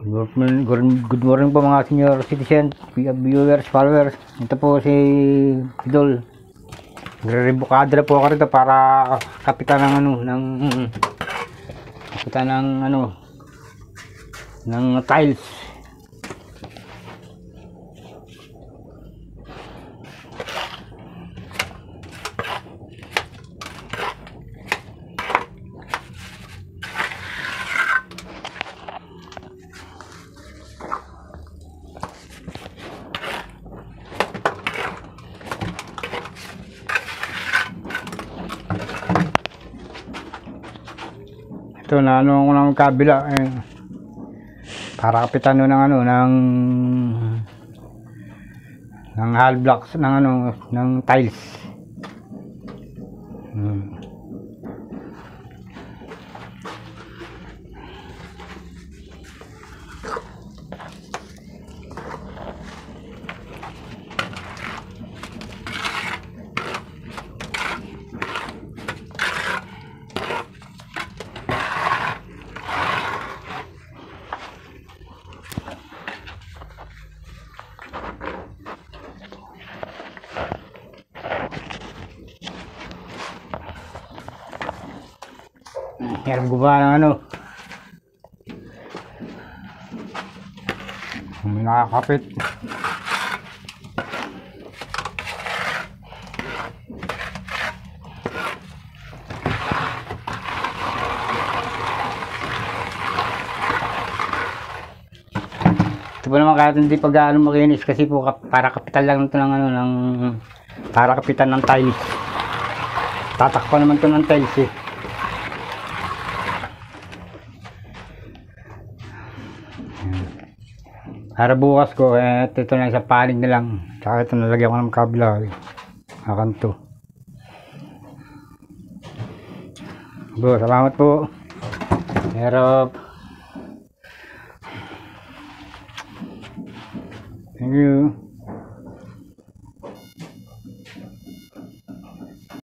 Good morning po mga senior citizen, viewers, followers. Ito po si Idol. Nagre-rebukado na po ako rito para kapitan ng ng tiles. Ito na ko ng kabila para kapitan ng half blocks ng tiles. Hirap gumawa ng may nakakapit. Ito po naman kahit hindi pa gaano makinis kasi po para kapitan lang ito para kapitan ng tiles. Tatakpan naman ito ng tiles eh. Para bukas ko, ito lang sa panig na lang. Tsaka ito nalagyan ko ng kabla. Akanto. Salamat po. Hirap. Thank you.